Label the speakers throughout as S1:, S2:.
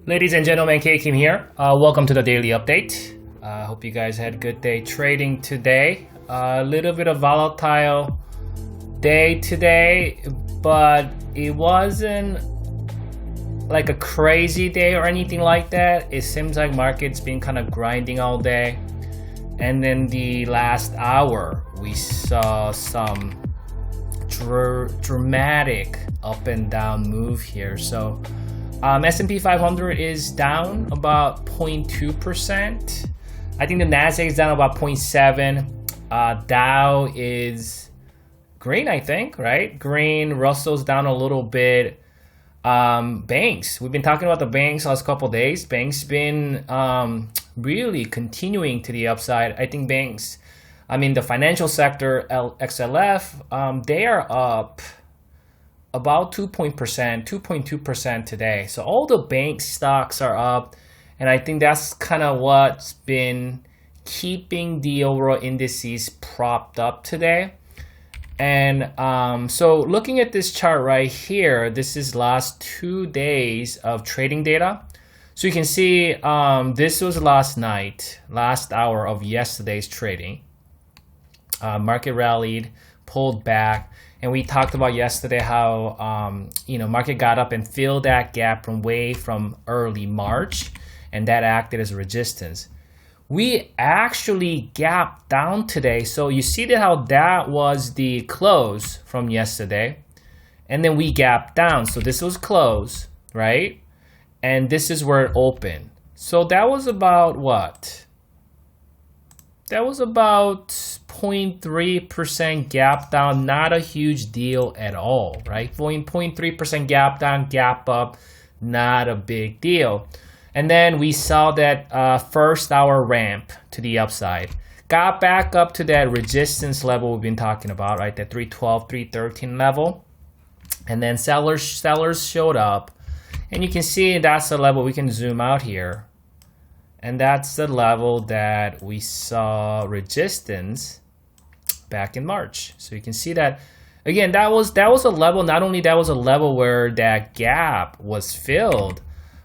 S1: Ladies and gentlemen, K Kim here. Welcome to the daily update. Hope you guys had a good day trading today. A little bit of volatile day today, but it wasn't like a crazy day or anything like that. It seems like market's been kind of grinding all day. And then the last hour, we saw some dramatic up and down move here. So S&P 500 is down about 0.2%. I think the Nasdaq is down about 0.7. Dow is green, I think, right? Green. Russell's down a little bit. Banks. We've been talking about the banks last couple days. Banks been really continuing to the upside. I think banks, the financial sector, XLF, they are up about 2.2% today. So all the bank stocks are up, and I think that's kind of what's been keeping the overall indices propped up today. And so looking at this chart right here, this is last 2 days of trading data. So you can see this was last hour of yesterday's trading. Market rallied, pulled back. And we talked about yesterday how market got up and filled that gap from early March, and that acted as resistance. We actually gapped down today, so you see that how that was the close from yesterday, and then we gapped down. So this was close, right? And this is where it opened. So that was about what? That was about 0.3% gap down, not a huge deal at all, right? 0.3% gap down, gap up, not a big deal. And then we saw that first hour ramp to the upside. Got back up to that resistance level we've been talking about, right? That 312, 313 level. And then sellers showed up. And you can see that's the level. We can zoom out here. And that's the level that we saw resistance back in March. So you can see that again, that was a level. Not only that was a level where that gap was filled,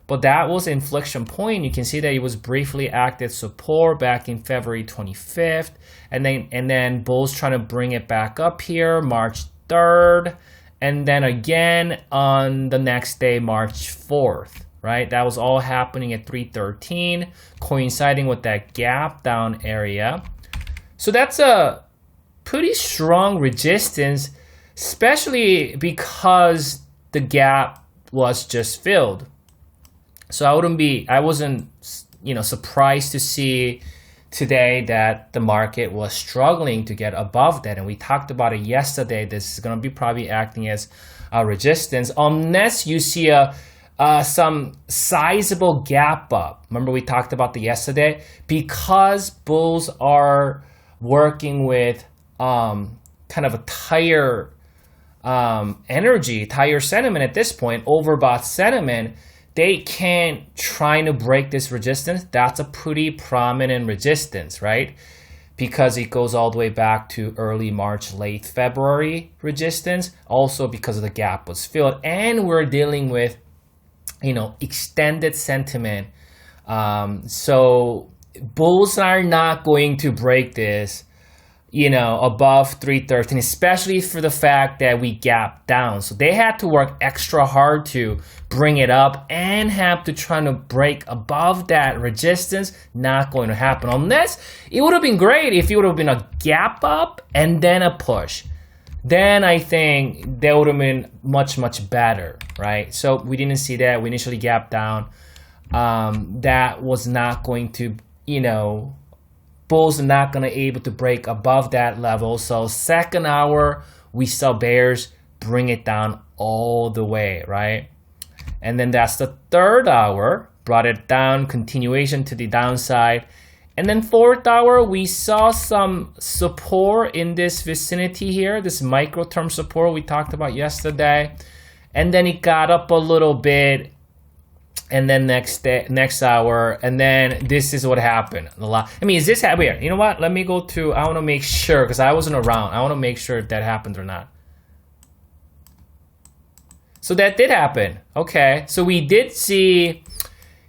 S1: but that was an inflection point. You can see that it was briefly acted support back in February 25th, and then bulls trying to bring it back up here March 3rd, and then again on the next day March 4th. Right, that was all happening at 313, coinciding with that gap down area. So that's a pretty strong resistance, especially because the gap was just filled. So I wasn't surprised to see today that the market was struggling to get above that. And we talked about it yesterday. This is going to be probably acting as a resistance unless you see some sizable gap up. Remember we talked about the yesterday? Because bulls are working with kind of a tire sentiment at this point, overbought sentiment. They can't try to break this resistance. That's a pretty prominent resistance, right? Because it goes all the way back to early March, late February resistance. Also because of the gap was filled. And we're dealing with extended sentiment. So bulls are not going to break this, above 313, especially for the fact that we gapped down. So they had to work extra hard to bring it up and have to try to break above that resistance. Not going to happen unless it would have been great if it would have been a gap up and then a push. Then I think that would have been much, much better, right? So we didn't see that. We initially gapped down. That was not going to, bulls are not going to able to break above that level. So second hour, we saw bears bring it down all the way, right? And then that's the third hour, brought it down, continuation to the downside. And then fourth hour, we saw some support in this vicinity here, this micro term support we talked about yesterday. And then it got up a little bit. And then next hour, and then this is what happened. Is this happening? You know what? Let me go to, I want to make sure, because I wasn't around. I want to make sure if that happened or not. So that did happen. Okay. So we did see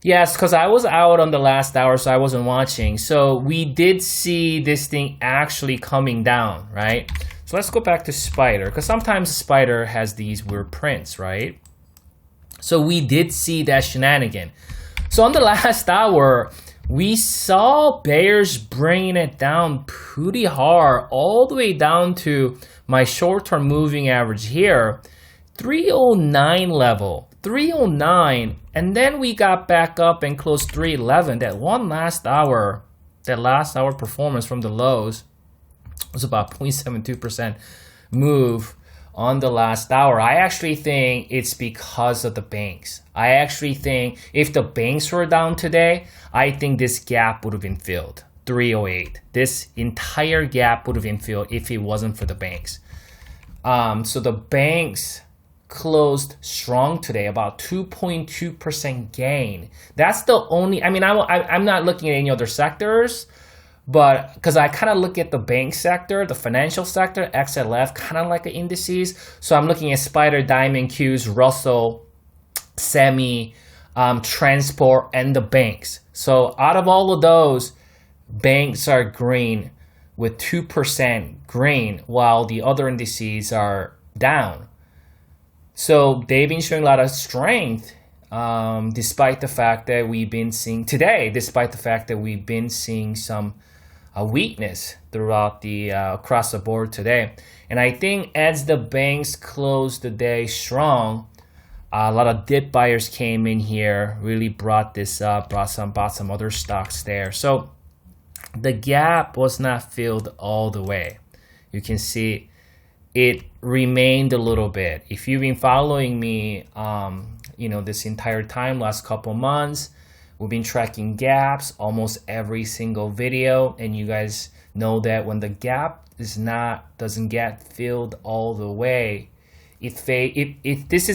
S1: Yes, because I was out on the last hour, so I wasn't watching. So we did see this thing actually coming down, right? So let's go back to Spider, because sometimes Spider has these weird prints, right? So we did see that shenanigan. So on the last hour, we saw bears bringing it down pretty hard, all the way down to my short-term moving average here, 309 level. 309, and then we got back up and closed 311. That last hour performance from the lows was about 0.72% move on the last hour. I actually think it's because of the banks. I actually think if the banks were down today, I think this gap would have been filled. 308. This entire gap would have been filled if it wasn't for the banks. So the banks closed strong today, about 2.2% gain. That's the only, I mean, I'm not looking at any other sectors, but because I kind of look at the bank sector, the financial sector, XLF, kind of like the indices. So I'm looking at Spider, Diamond, Qs, Russell, Semi, Transport, and the banks. So out of all of those, banks are green with 2% green, while the other indices are down. So they've been showing a lot of strength, despite the fact that we've been seeing some weakness throughout the across the board today. And I think as the banks closed the day strong, a lot of dip buyers came in here, really brought this up, bought some other stocks there. So the gap was not filled all the way. You can see it remained a little bit. If you've been following me, this entire time, last couple months, we've been tracking gaps almost every single video, and you guys know that when the gap doesn't get filled all the way, this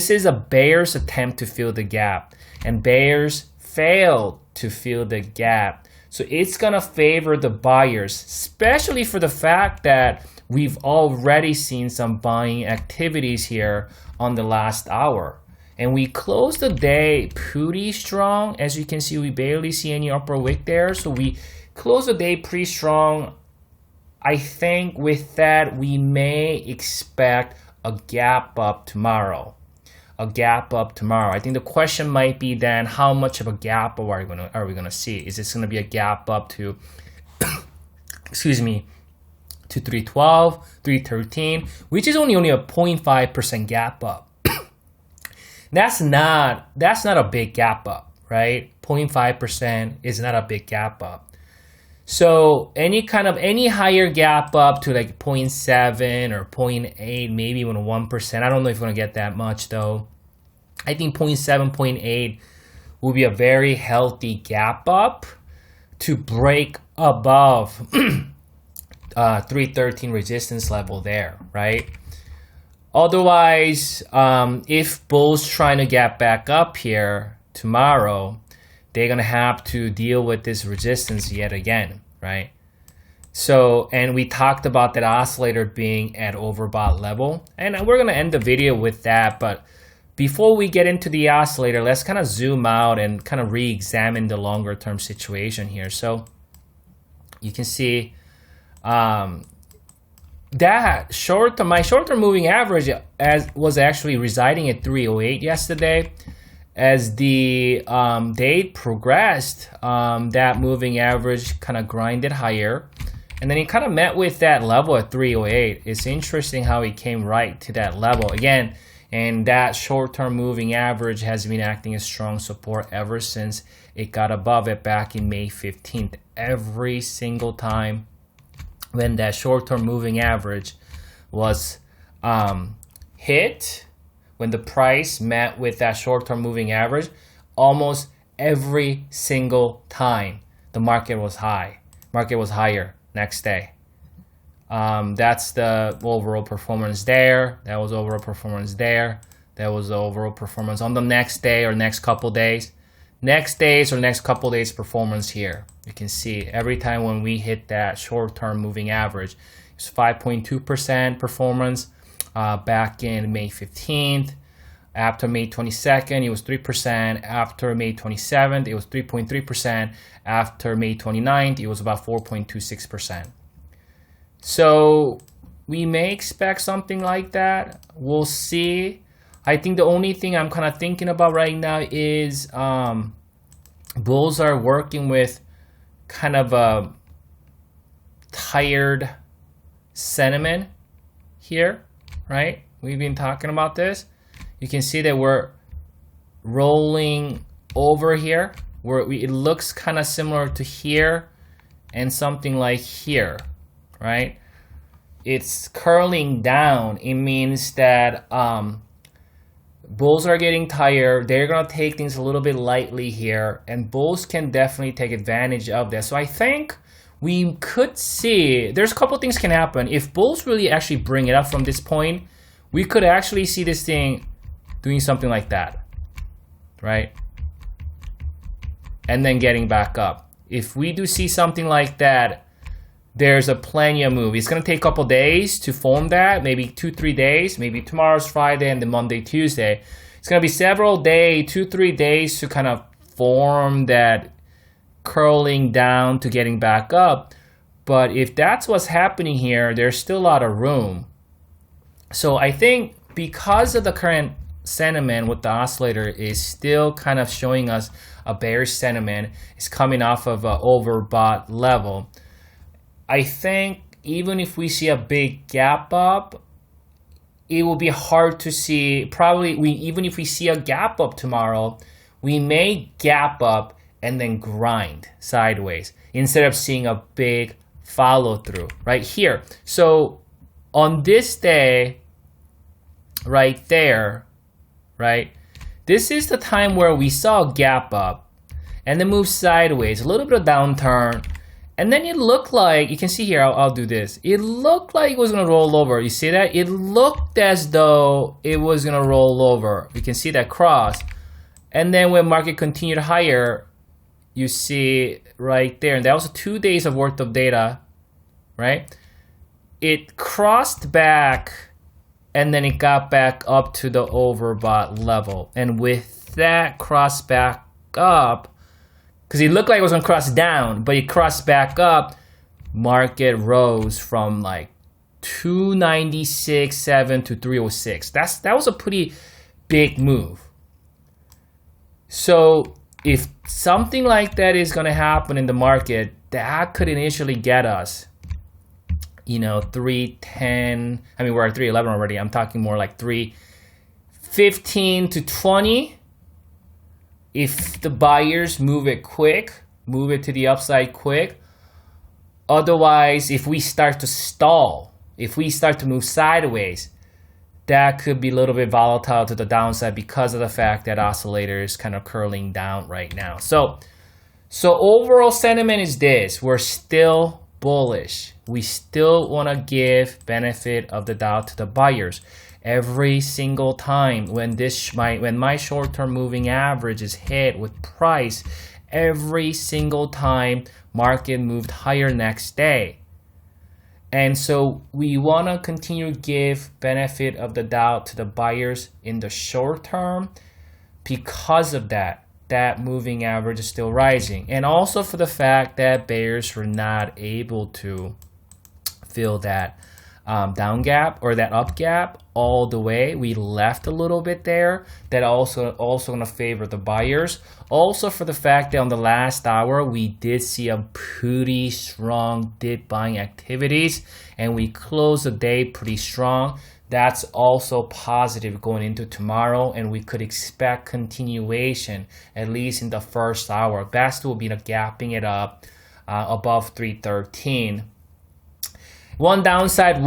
S1: is a bear's attempt to fill the gap, and bears failed to fill the gap. So it's gonna favor the buyers, especially for the fact that we've already seen some buying activities here on the last hour. And we closed the day pretty strong. As you can see, we barely see any upper wick there. So we closed the day pretty strong. I think with that, we may expect a gap up tomorrow. I think the question might be then, how much of a gap are we gonna see? Is this gonna be a gap up to, excuse me, to 312, 313, which is only a 0.5% gap up. That's not a big gap up, right? 0.5% is not a big gap up. So any higher gap up to like 0.7 or 0.8, maybe even 1%. I don't know if we're gonna get that much though. I think 0.7, 0.8 will be a very healthy gap up to break above 313 resistance level there, right? Otherwise, if bulls trying to get back up here tomorrow, they're gonna have to deal with this resistance yet again, right? So, and we talked about that oscillator being at overbought level, and we're gonna end the video with that. But before we get into the oscillator, let's kind of zoom out and kind of re-examine the longer term situation here. So you can see that my short-term moving average was actually residing at 308 yesterday. As the day progressed, that moving average kind of grinded higher, and then it kind of met with that level at 308. It's interesting how it came right to that level again, and that short-term moving average has been acting as strong support ever since it got above it back in May 15th. Every single time when that short-term moving average was hit, when the price met with that short-term moving average, almost every single time the market was higher next day. That's the overall performance there. That was overall performance there. That was the overall performance on the next day or next couple days. Next days or next couple days performance here. You can see every time when we hit that short-term moving average, it's 5.2% performance back in May 15th. After May 22nd, it was 3%. After May 27th, it was 3.3%. After May 29th, it was about 4.26%. So we may expect something like that. We'll see. I think the only thing I'm kind of thinking about right now is bulls are working with kind of a tired sentiment here, right? We've been talking about this. You can see that we're rolling over here where it looks kind of similar to here and something like here, right? It's curling down. It means that bulls are getting tired. They're going to take things a little bit lightly here, and bulls can definitely take advantage of that. So I think we could see, there's a couple things can happen. If bulls really actually bring it up from this point, we could actually see this thing doing something like that, right? And then getting back up. If we do see something like that, there's a plenty of move. It's going to take a couple days to form that, maybe 2-3 days. Maybe tomorrow's Friday and then Monday, Tuesday. It's going to be several days, 2-3 days to kind of form that curling down to getting back up. But if that's what's happening here, there's still a lot of room. So I think because of the current sentiment with the oscillator is still kind of showing us a bearish sentiment, it's coming off of an overbought level. I think even if we see a big gap up, it will be hard to see. Probably even if we see a gap up tomorrow, we may gap up and then grind sideways instead of seeing a big follow through right here. So on this day right there, right, this is the time where we saw a gap up and then move sideways, a little bit of downturn. And then it looked like, you can see here, I'll do this. It looked like it was going to roll over. You see that? It looked as though it was going to roll over. You can see that cross. And then when market continued higher, you see right there. And that was 2 days of worth of data, right? It crossed back and then it got back up to the overbought level. And with that cross back up, because it looked like it was going to cross down, but it crossed back up, market rose from like 296.7 to 306. That was a pretty big move. So if something like that is going to happen in the market, that could initially get us, 310. I mean, we're at 311 already. I'm talking more like 315 to 20. If the buyers move it quick, move it to the upside quick. Otherwise, if we start to stall, if we start to move sideways, that could be a little bit volatile to the downside because of the fact that oscillator is kind of curling down right now. So overall sentiment is this: we're still bullish. We still want to give benefit of the doubt to the buyers. Every single time when my short-term moving average is hit with price, every single time market moved higher next day. And so we want to continue to give benefit of the doubt to the buyers in the short term because of that moving average is still rising. And also for the fact that bears were not able to fill that down gap or that up gap all the way. We left a little bit there. That also going to favor the buyers. Also for the fact that on the last hour we did see a pretty strong dip buying activities and we closed the day pretty strong. That's also positive going into tomorrow, and we could expect continuation at least in the first hour. Best will be gapping it up above 313. One downside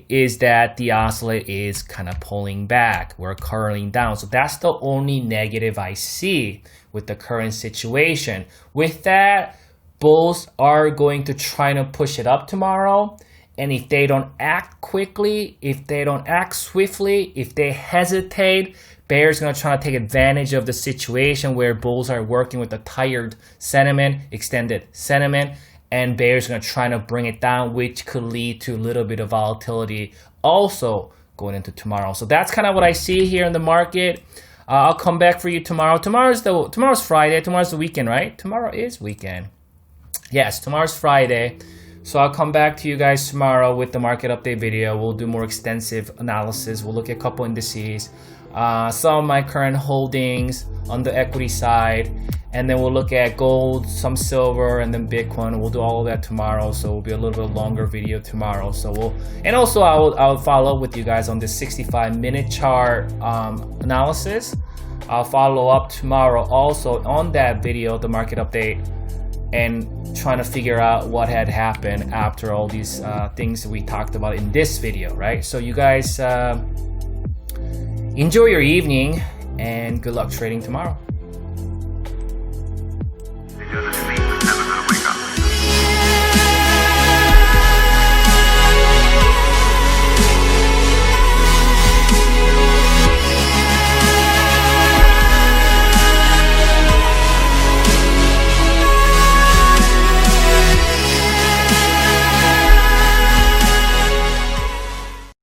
S1: is that the oscillator is kind of pulling back. We're curling down. So that's the only negative I see with the current situation. With that, bulls are going to try to push it up tomorrow. And if they don't act quickly, if they don't act swiftly, if they hesitate, bears are going to try to take advantage of the situation where bulls are working with a tired sentiment, extended sentiment, and bears are going to try to bring it down, which could lead to a little bit of volatility also going into tomorrow. So that's kind of what I see here in the market. I'll come back for you tomorrow. Tomorrow's Friday. Tomorrow's the weekend, right? Tomorrow is weekend. Yes, tomorrow's Friday. So I'll come back to you guys tomorrow with the market update video. We'll do more extensive analysis. We'll look at a couple indices, some of my current holdings on the equity side, and then we'll look at gold, some silver, and then Bitcoin. We'll do all of that tomorrow. So it'll be a little bit longer video tomorrow. So I'll follow up with you guys on this 65-minute chart analysis. I'll follow up tomorrow also on that video, the market update, and trying to figure out what had happened after all these things that we talked about in this video, right? So you guys enjoy your evening and good luck trading tomorrow.